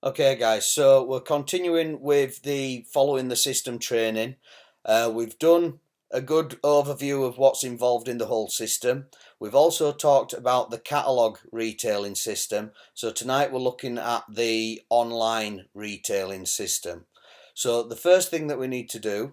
Okay, guys, so we're continuing with the following the system training. We've done a good overview of what's involved in the whole system. We've also talked about the catalog retailing system. So tonight we're looking at the online retailing system. So the first thing that we need to do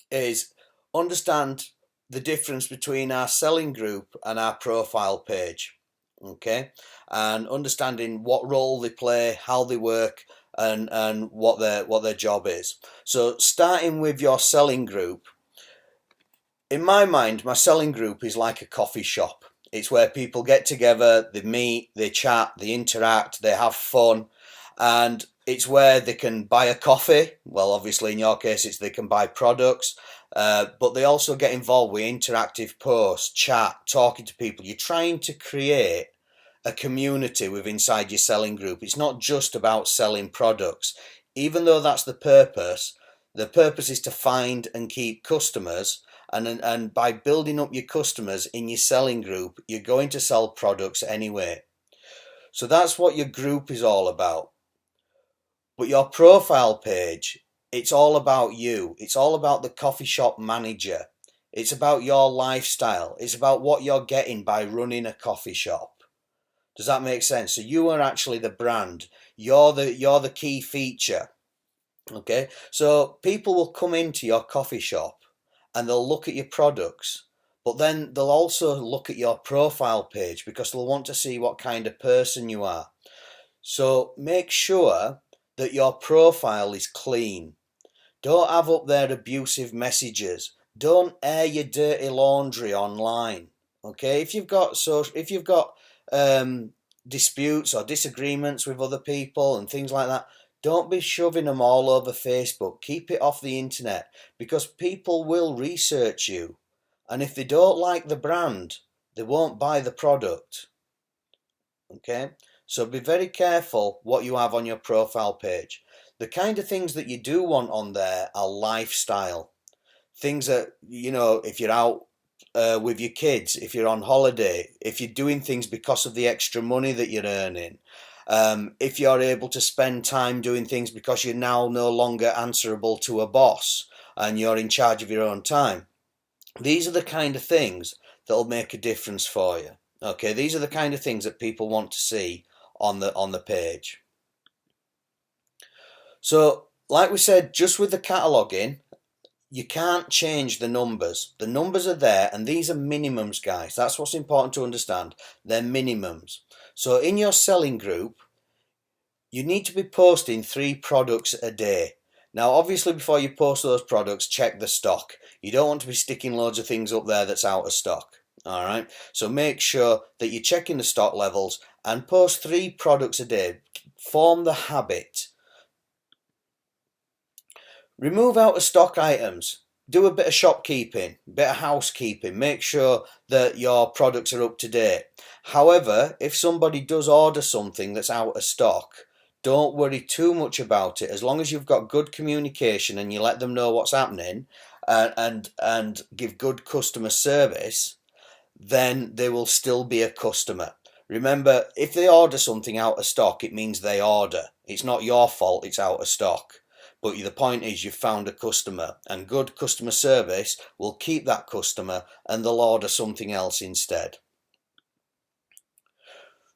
is understand the difference between our selling group and our profile page. Okay, and understanding what role they play, how they work, and what their job is. So starting with your selling group, in my mind, my selling group is like a coffee shop. It's where people get together, they meet, they chat, they interact, they have fun, and it's where they can buy a coffee. Well, obviously, in your case, it's they can buy products, but they also get involved with interactive posts, chat, talking to people. You're trying to create a community with inside your selling group. It's not just about selling products, even though that's the purpose. The purpose is to find and keep customers, and by building up your customers in your selling group, you're going to sell products anyway. So that's what your group is all about. But your profile page, it's all about you. It's all about the coffee shop manager. It's about your lifestyle. It's about what you're getting by running a coffee shop. Does that make sense? So you are actually the brand. You're the key feature. Okay? So people will come into your coffee shop and they'll look at your products, but then they'll also look at your profile page because they'll want to see what kind of person you are. So make sure that your profile is clean. Don't have up there abusive messages. Don't air your dirty laundry online. Okay, if you've got um, disputes or disagreements with other people and things like that, don't be shoving them all over Facebook. Keep it off the internet because people will research you, and if they don't like the brand, they won't buy the product. Okay, so be very careful what you have on your profile page. The kind of things that you do want on there are lifestyle things that, if you're out with your kids, if you're on holiday, if you're doing things because of the extra money that you're earning, if you're able to spend time doing things because you're now no longer answerable to a boss and you're in charge of your own time. These are the kind of things that'll make a difference for you. Okay, these are the kind of things that people want to see on the page. So, like we said, just with the cataloging, you can't change the numbers. The numbers are there, and these are minimums, guys. That's what's important to understand. They're minimums. So in your selling group, you need to be posting 3 products a day. Now, obviously, before you post those products, check the stock. You don't want to be sticking loads of things up there that's out of stock. All right. So make sure that you're checking the stock levels and post 3 products a day. Form the habit. Remove out of stock items. Do a bit of shopkeeping, bit of housekeeping. Make sure that your products are up to date. However, if somebody does order something that's out of stock, don't worry too much about it. As long as you've got good communication and you let them know what's happening, and give good customer service, then they will still be a customer. Remember, if they order something out of stock, it means they order. It's not your fault it's out of stock. But the point is you've found a customer, and good customer service will keep that customer and they'll order something else instead.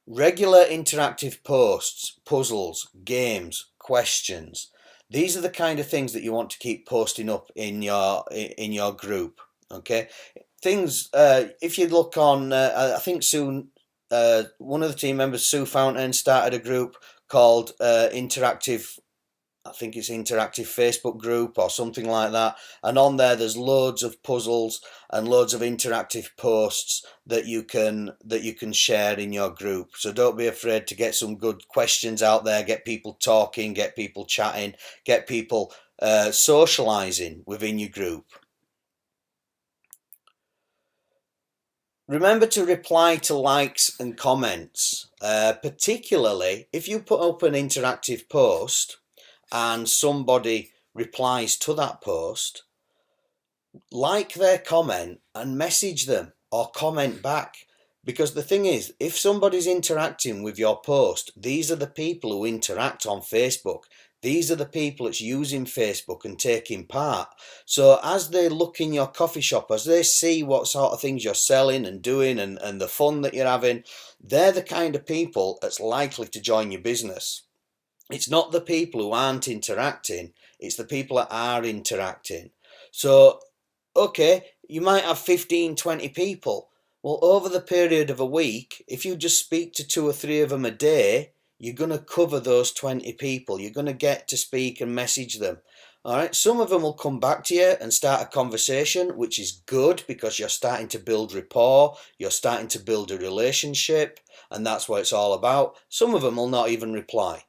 Regular interactive posts, puzzles, games, questions. These are the kind of things that you want to keep posting up in your group. Okay, things. If you look on, I think soon, one of the team members, Sue Fountain, started a group called Interactive. I think it's interactive Facebook group or something like that. And on there's loads of puzzles and loads of interactive posts that you can share in your group. So don't be afraid to get some good questions out there, get people talking, get people chatting, get people socializing within your group. Remember to reply to likes and comments, particularly if you put up an interactive post and somebody replies to that post. Like their comment and message them or comment back. Because the thing is, if somebody's interacting with your post, these are the people who interact on Facebook. These are the people that's using Facebook and taking part. So as they look in your coffee shop, as they see what sort of things you're selling and doing and the fun that you're having, they're the kind of people that's likely to join your business. It's not the people who aren't interacting, it's the people that are interacting. So okay, you might have 15, 20 people. Well, over the period of a week, if you just speak to two or three of them a day, you're going to cover those 20 people. You're going to get to speak and message them. All right, some of them will come back to you and start a conversation, which is good because you're starting to build rapport, you're starting to build a relationship, and that's what it's all about. Some of them will not even reply.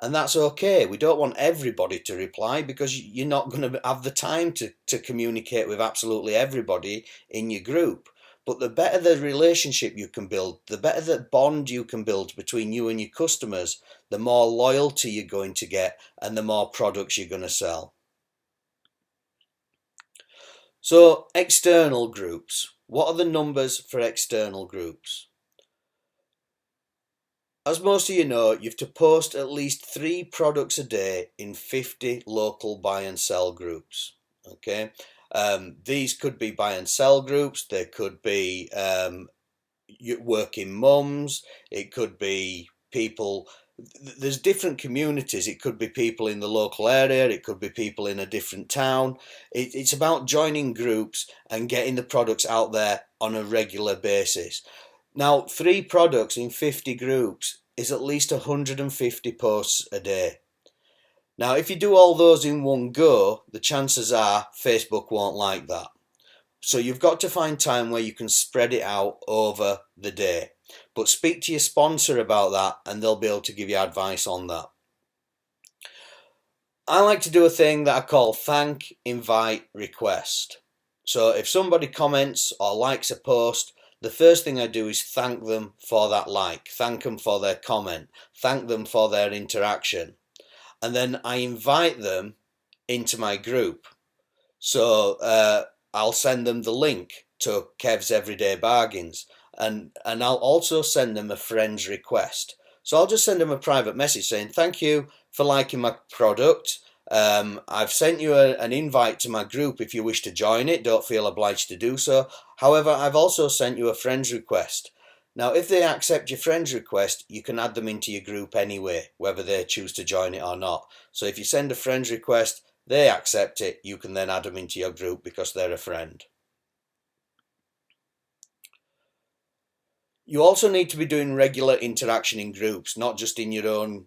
And that's okay. We don't want everybody to reply because you're not going to have the time to communicate with absolutely everybody in your group. But the better the relationship you can build, the better the bond you can build between you and your customers, the more loyalty you're going to get and the more products you're going to sell. So, external groups. What are the numbers for external groups? As most of you know, you have to post at least 3 products a day in 50 local buy and sell groups. Okay, these could be buy and sell groups, they could be working mums, it could be people, there's different communities, it could be people in the local area, it could be people in a different town. It's about joining groups and getting the products out there on a regular basis. Now, 3 products in 50 groups is at least 150 posts a day. Now, if you do all those in one go, the chances are Facebook won't like that. So you've got to find time where you can spread it out over the day. But speak to your sponsor about that and they'll be able to give you advice on that. I like to do a thing that I call thank, invite, request. So if somebody comments or likes a post, the first thing I do is thank them for that like, thank them for their comment, thank them for their interaction. And then I invite them into my group. So I'll send them the link to Kev's Everyday Bargains and I'll also send them a friend's request. So I'll just send them a private message saying, thank you for liking my product. I've sent you an invite to my group if you wish to join it. Don't feel obliged to do so. However, I've also sent you a friend's request. Now, if they accept your friend's request, you can add them into your group anyway, whether they choose to join it or not. So if you send a friend's request, they accept it, you can then add them into your group because they're a friend. You also need to be doing regular interaction in groups, not just in your own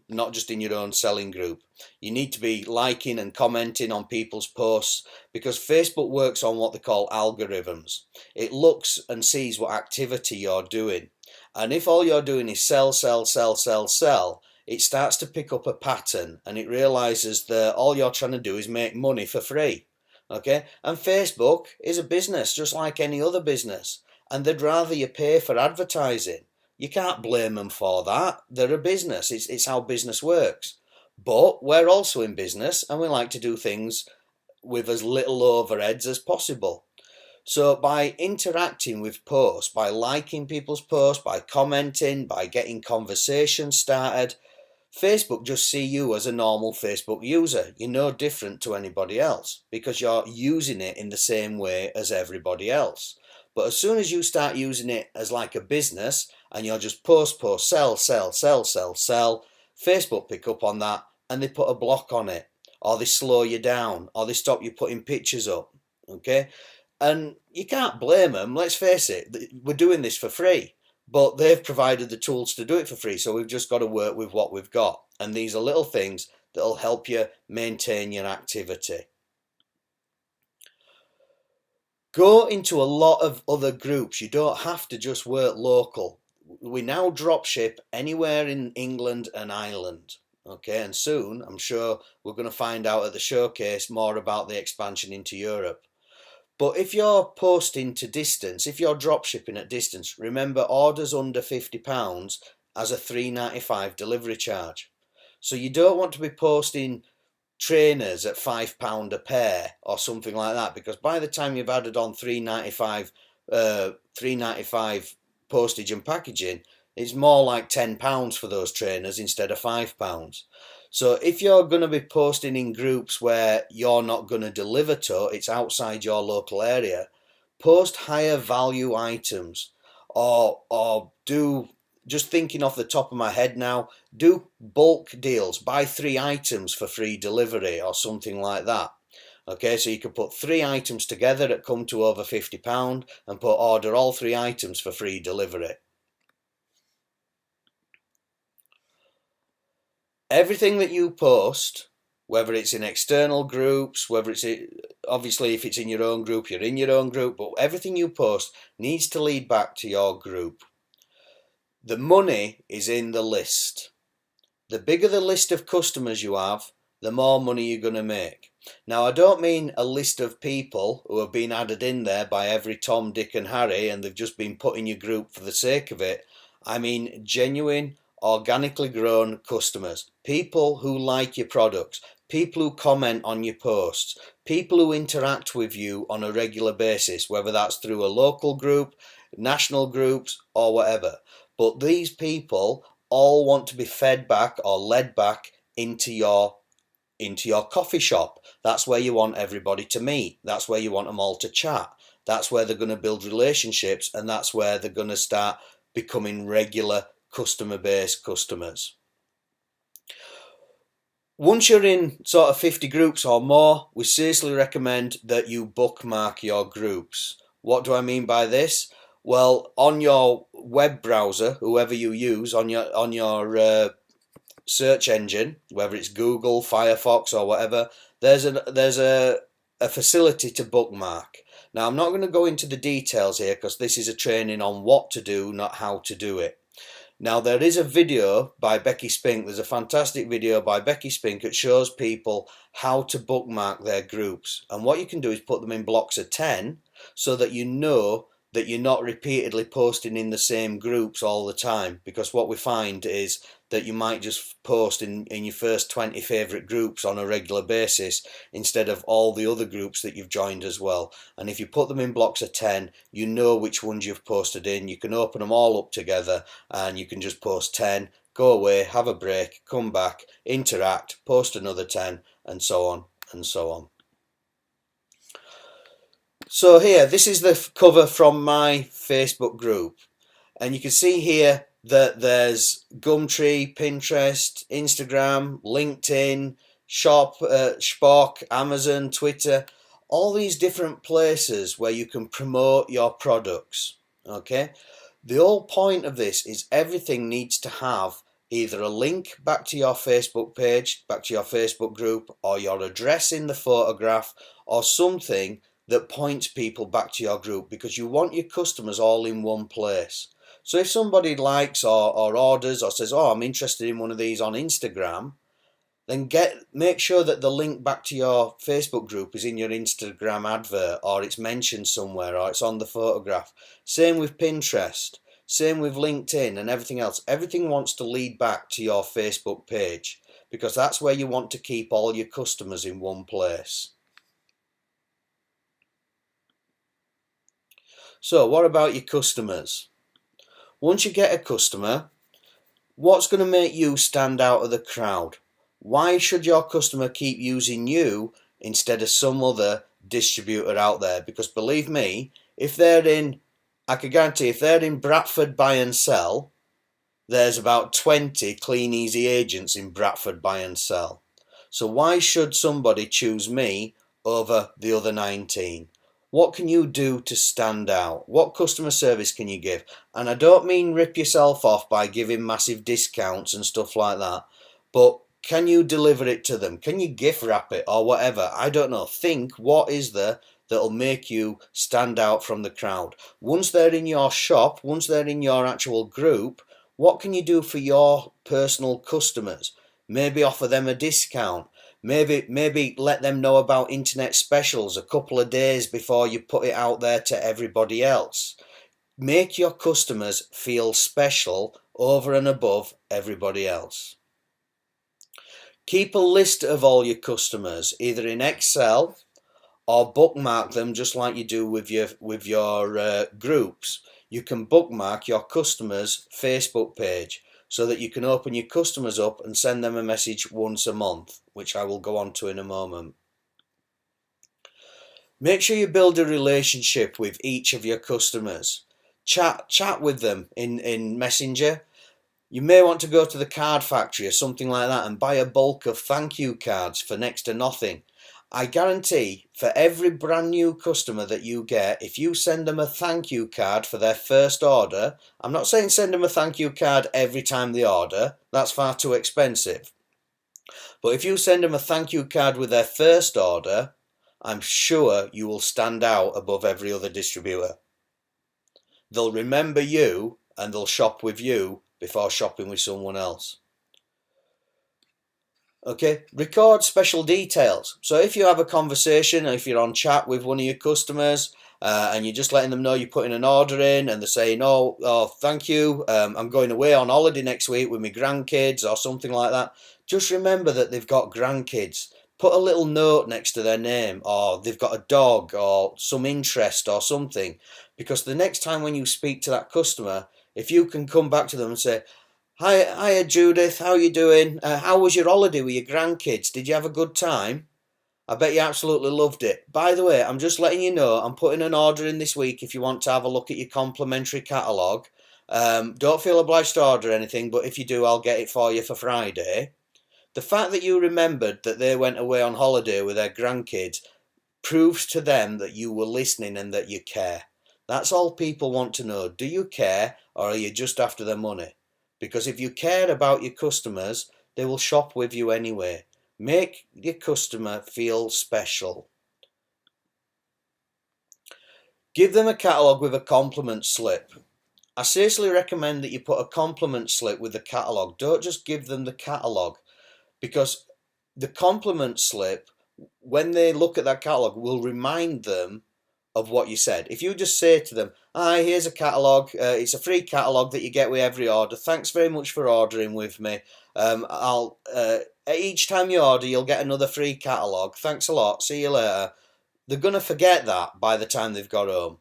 selling group. You need to be liking and commenting on people's posts because Facebook works on what they call algorithms. It looks and sees what activity you're doing. And if all you're doing is sell, sell, sell, sell, sell, it starts to pick up a pattern and it realizes that all you're trying to do is make money for free. Okay? And Facebook is a business just like any other business. And they'd rather you pay for advertising. You can't blame them for that. They're a business. It's how business works. But we're also in business and we like to do things with as little overheads as possible. So by interacting with posts, by liking people's posts, by commenting, by getting conversations started, Facebook just see you as a normal Facebook user. You're no different to anybody else because you're using it in the same way as everybody else. But as soon as you start using it as like a business and you're just post, sell, sell, sell, sell, sell, Facebook pick up on that and they put a block on it, or they slow you down, or they stop you putting pictures up. Okay? And you can't blame them. Let's face it, we're doing this for free. But they've provided the tools to do it for free, so we've just got to work with what we've got. And these are little things that'll help you maintain your activity. Go into a lot of other groups. You don't have to just work local. We now dropship anywhere in England and Ireland. Okay, and soon I'm sure we're going to find out at the showcase more about the expansion into Europe. But if you're posting to distance, if you're dropshipping at distance, remember orders under £50 as a £3.95 delivery charge. So you don't want to be posting trainers at £5 a pair or something like that, because by the time you've added on £3.95 postage and packaging, it's more like £10 for those trainers instead of £5. So if you're going to be posting in groups where you're not going to deliver to, it's outside your local area, post higher value items, or do, just thinking off the top of my head now, do bulk deals, buy 3 items for free delivery or something like that. Okay, so you can put 3 items together that come to over £50 and order all 3 items for free delivery. Everything that you post, whether it's in external groups, whether it's, obviously if it's in your own group, you're in your own group, but everything you post needs to lead back to your group. The money is in the list. The bigger the list of customers you have, the more money you're going to make. Now, I don't mean a list of people who have been added in there by every Tom, Dick and Harry and they've just been put in your group for the sake of it. I mean genuine, organically grown customers. People who like your products. People who comment on your posts. People who interact with you on a regular basis, whether that's through a local group, national groups or whatever. But these people all want to be fed back or led back into your coffee shop. That's where you want everybody to meet. That's where you want them all to chat. That's where they're going to build relationships, and that's where they're going to start becoming regular customer-based customers. Once you're in sort of 50 groups or more, we seriously recommend that you bookmark your groups. What do I mean by this? Well, on your web browser, whoever you use, on your search engine, whether it's Google, Firefox or whatever, there's a facility to bookmark. Now, I'm not going to go into the details here because this is a training on what to do, not how to do it. Now, there is a video by Becky Spink. There's a fantastic video by Becky Spink that shows people how to bookmark their groups. And what you can do is put them in blocks of 10 so that you know that you're not repeatedly posting in the same groups all the time, because what we find is that you might just post in your first 20 favourite groups on a regular basis instead of all the other groups that you've joined as well. And if you put them in blocks of 10, you know which ones you've posted in. You can open them all up together and you can just post 10, go away, have a break, come back, interact, post another 10, and so on and so on. So here, this is the cover from my Facebook group, and you can see here that there's Gumtree, Pinterest, Instagram, LinkedIn, Spock, Amazon, Twitter, all these different places where you can promote your products. Okay, the whole point of this is everything needs to have either a link back to your Facebook page, back to your Facebook group, or your address in the photograph, or something that points people back to your group, because you want your customers all in one place. So if somebody likes or orders or says, oh, I'm interested in one of these on Instagram, then make sure that the link back to your Facebook group is in your Instagram advert, or it's mentioned somewhere, or it's on the photograph. Same with Pinterest, same with LinkedIn and everything else. Everything wants to lead back to your Facebook page, because that's where you want to keep all your customers in one place. So what about your customers? Once you get a customer, what's going to make you stand out of the crowd? Why should your customer keep using you instead of some other distributor out there? Because believe me, I can guarantee if they're in Bradford Buy and Sell, there's about 20 Clean Easy agents in Bradford Buy and Sell. So why should somebody choose me over the other 19? What can you do to stand out? What customer service can you give? And I don't mean rip yourself off by giving massive discounts and stuff like that, but can you deliver it to them? Can you gift wrap it or whatever? I don't know. Think, what is there that'll make you stand out from the crowd? Once they're in your shop, once they're in your actual group, what can you do for your personal customers? Maybe offer them a discount. Maybe let them know about internet specials a couple of days before you put it out there to everybody else. Make your customers feel special over and above everybody else. Keep a list of all your customers, either in Excel or bookmark them just like you do with your groups. you can bookmark your customer's Facebook page so that you can open your customers up and send them a message once a month, which I will go on to in a moment. Make sure you build a relationship with each of your customers. Chat with them in Messenger. You may want to go to the card factory or something like that and buy a bulk of thank you cards for next to nothing. I guarantee for every brand new customer that you get, if you send them a thank you card for their first order, I'm not saying send them a thank you card every time they order, that's far too expensive. But if you send them a thank you card with their first order, I'm sure you will stand out above every other distributor. They'll remember you and they'll shop with you before shopping with someone else. Okay, record special details. So if you have a conversation, or if you're on chat with one of your customers and you're just letting them know you're putting an order in and they're saying, oh thank you, I'm going away on holiday next week with my grandkids or something like that, just remember that they've got grandkids. Put a little note next to their name, or they've got a dog or some interest or something, because the next time when you speak to that customer, if you can come back to them and say, Hiya Judith, how are you doing? How was your holiday with your grandkids? Did you have a good time? I bet you absolutely loved it. By the way, I'm just letting you know I'm putting an order in this week if you want to have a look at your complimentary catalogue. Don't feel obliged to order anything, but if you do, I'll get it for you for Friday. The fact that you remembered that they went away on holiday with their grandkids proves to them that you were listening and that you care. That's all people want to know. Do you care, or are you just after their money? Because if you care about your customers, they will shop with you anyway. Make your customer feel special. Give them a catalogue with a compliment slip. I seriously recommend that you put a compliment slip with the catalogue. Don't just give them the catalogue, because the compliment slip, when they look at that catalogue, will remind them of what you said. If you just say to them, hi, here's a catalogue, it's a free catalogue that you get with every order, thanks very much for ordering with me, each time you order you'll get another free catalogue, thanks a lot, see you later. They're going to forget that by the time they've got home.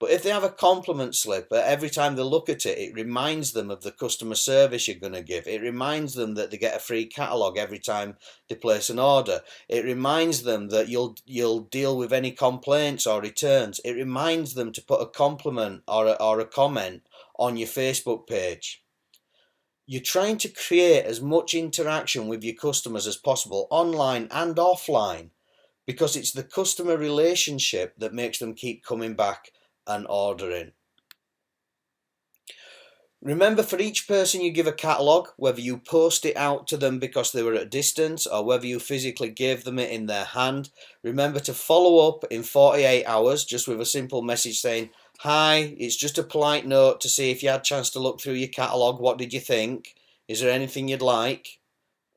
But if they have a compliment slip, every time they look at it, it reminds them of the customer service you're going to give. It reminds them that they get a free catalogue every time they place an order. It reminds them that you'll deal with any complaints or returns. It reminds them to put a compliment or a comment on your Facebook page. You're trying to create as much interaction with your customers as possible, online and offline, because it's the customer relationship that makes them keep coming back and ordering. Remember, for each person you give a catalogue, whether you post it out to them because they were at a distance or whether you physically gave them it in their hand, remember to follow up in 48 hours just with a simple message saying, hi, it's just a polite note to see if you had a chance to look through your catalogue, what did you think? Is there anything you'd like?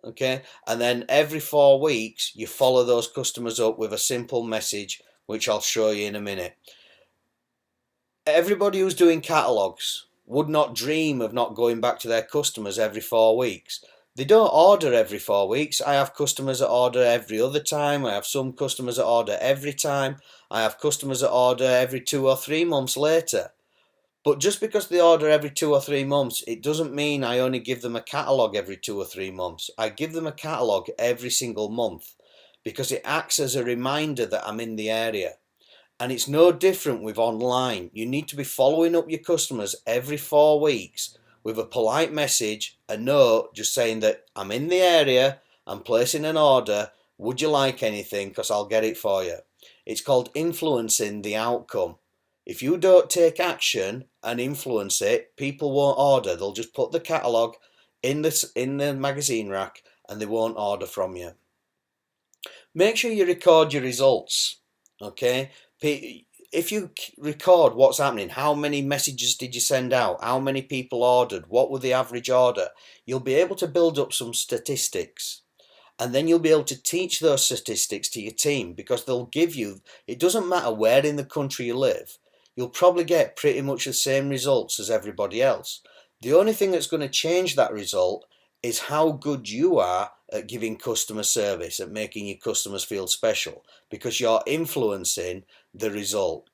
Okay, and then every 4 weeks you follow those customers up with a simple message, which I'll show you in a minute. Everybody who's doing catalogues would not dream of not going back to their customers every 4 weeks. They don't order every 4 weeks. I have customers that order every other time. I have some customers that order every time. I have customers that order every 2 or 3 months later. But just because they order every 2 or 3 months, it doesn't mean I only give them a catalogue every 2 or 3 months. I give them a catalogue every single month because it acts as a reminder that I'm in the area. And it's no different with online. You need to be following up your customers every 4 weeks with a polite message, a note just saying that I'm in the area, I'm placing an order, would you like anything, because I'll get it for you. It's called influencing the outcome. If you don't take action and influence it, people won't order. They'll just put the catalogue in the magazine rack and they won't order from you. Make sure you record your results, okay? If you record what's happening, how many messages did you send out, how many people ordered, what were the average order, you'll be able to build up some statistics. And then you'll be able to teach those statistics to your team, because they'll give you, it doesn't matter where in the country you live, you'll probably get pretty much the same results as everybody else. The only thing that's going to change that result is how good you are at giving customer service, at making your customers feel special, because you're influencing the result.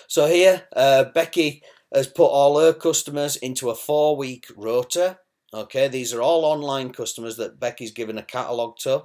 So here, Becky has put all her customers into a 4-week rota. Okay, these are all online customers that Becky's given a catalogue to,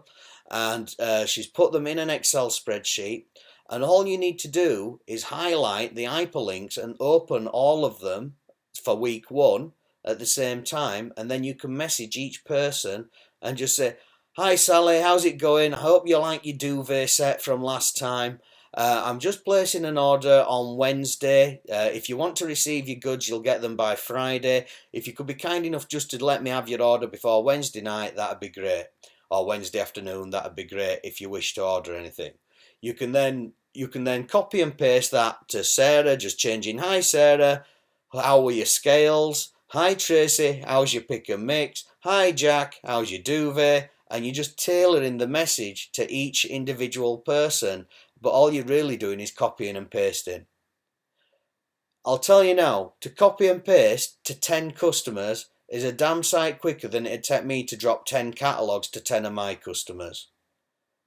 and she's put them in an Excel spreadsheet. And all you need to do is highlight the hyperlinks and open all of them for week 1 at the same time, and then you can message each person and just say, "Hi Sally, how's it going? I hope you like your duvet set from last time. I'm just placing an order on Wednesday. If you want to receive your goods, you'll get them by Friday. If you could be kind enough just to let me have your order before Wednesday night, that'd be great. Or Wednesday afternoon, that'd be great if you wish to order anything." You can then copy and paste that to Sarah, just changing, "Hi Sarah, how were your scales? Hi Tracy, how's your pick and mix? Hi Jack, how's your duvet?" And you're just tailoring the message to each individual person, but all you're really doing is copying and pasting. I'll tell you now, to copy and paste to 10 customers is a damn sight quicker than it'd take me to drop 10 catalogues to 10 of my customers.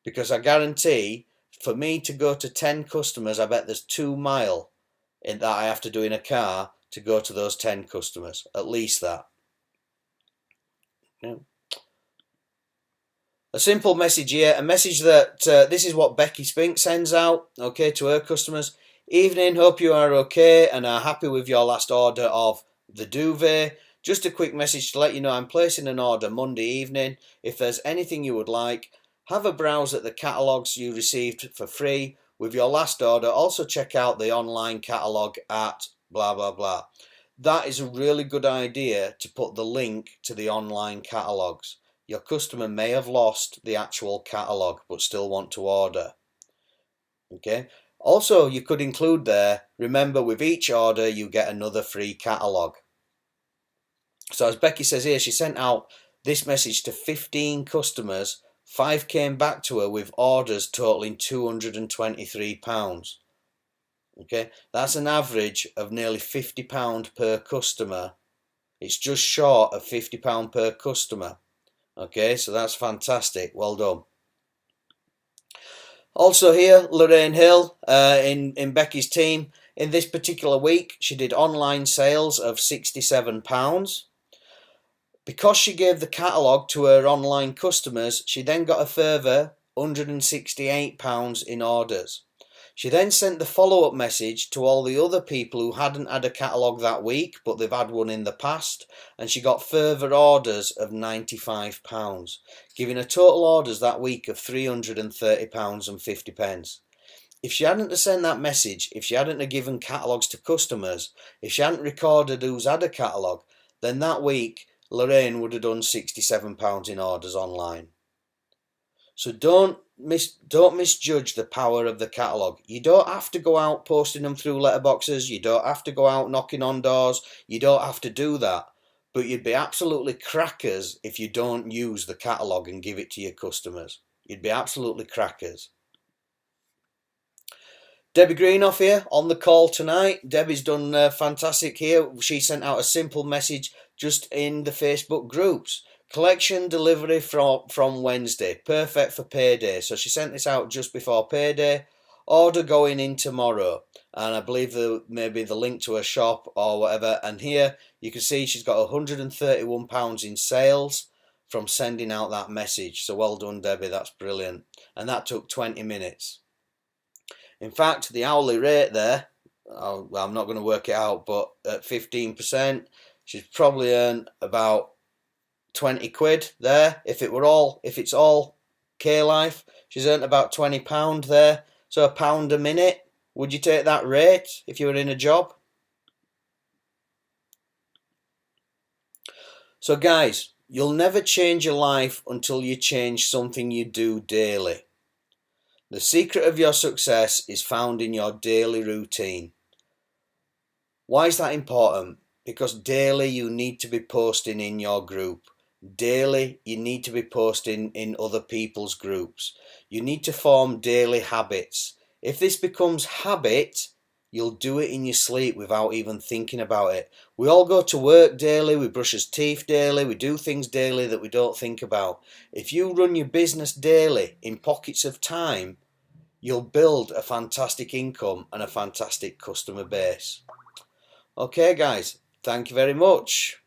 Because I guarantee, for me to go to 10 customers, I bet there's 2 mile that I have to do in a car to go to those 10 customers. At least that. Yeah. A simple message here, a message that this is what Becky Spink sends out, okay, to her customers. "Evening, hope you are okay and are happy with your last order of the duvet. Just a quick message to let you know I'm placing an order Monday evening. If there's anything you would like, have a browse at the catalogues you received for free with your last order. Also check out the online catalogue at blah blah blah." That is a really good idea, to put the link to the online catalogues. Your customer may have lost the actual catalogue but still want to order. Okay. Also, you could include there, remember with each order you get another free catalogue. So as Becky says here, she sent out this message to 15 customers. 5 came back to her with orders totaling £223. Okay, that's an average of nearly £50 per customer. It's just short of £50 per customer. Okay, so that's fantastic. Well done. Also here, Lorraine Hill in Becky's team. In this particular week, she did online sales of £67. Because she gave the catalogue to her online customers, she then got a further £168 in orders. She then sent the follow-up message to all the other people who hadn't had a catalogue that week, but they've had one in the past, and she got further orders of £95, giving her total orders that week of £330.50. If she hadn't have sent that message, if she hadn't have given catalogues to customers, if she hadn't recorded who's had a catalogue, then that week Lorraine would have done £67 in orders online. So don't misjudge the power of the catalogue. You don't have to go out posting them through letterboxes. You don't have to go out knocking on doors. You don't have to do that. But you'd be absolutely crackers if you don't use the catalogue and give it to your customers. You'd be absolutely crackers. Debbie Greenoff here on the call tonight. Debbie's done fantastic here. She sent out a simple message just in the Facebook groups. Collection delivery from Wednesday. Perfect for payday. So she sent this out just before payday. Order going in tomorrow. And I believe maybe the link to her shop or whatever. And here you can see she's got £131 in sales from sending out that message. So well done, Debbie. That's brilliant. And that took 20 minutes. In fact, the hourly rate there, well, I'm not going to work it out, but at 15%, she's probably earned about 20 quid there. If it's all K-Life, she's earned about £20 there. So £1 a minute. Would you take that rate if you were in a job? So guys, you'll never change your life until you change something you do daily. The secret of your success is found in your daily routine. Why is that important? Because daily you need to be posting in your group. Daily you need to be posting in other people's groups. You need to form daily habits. If this becomes habit, you'll do it in your sleep without even thinking about it. We all go to work daily, we brush our teeth daily, we do things daily that we don't think about. If you run your business daily in pockets of time, you'll build a fantastic income and a fantastic customer base. Okay guys, thank you very much.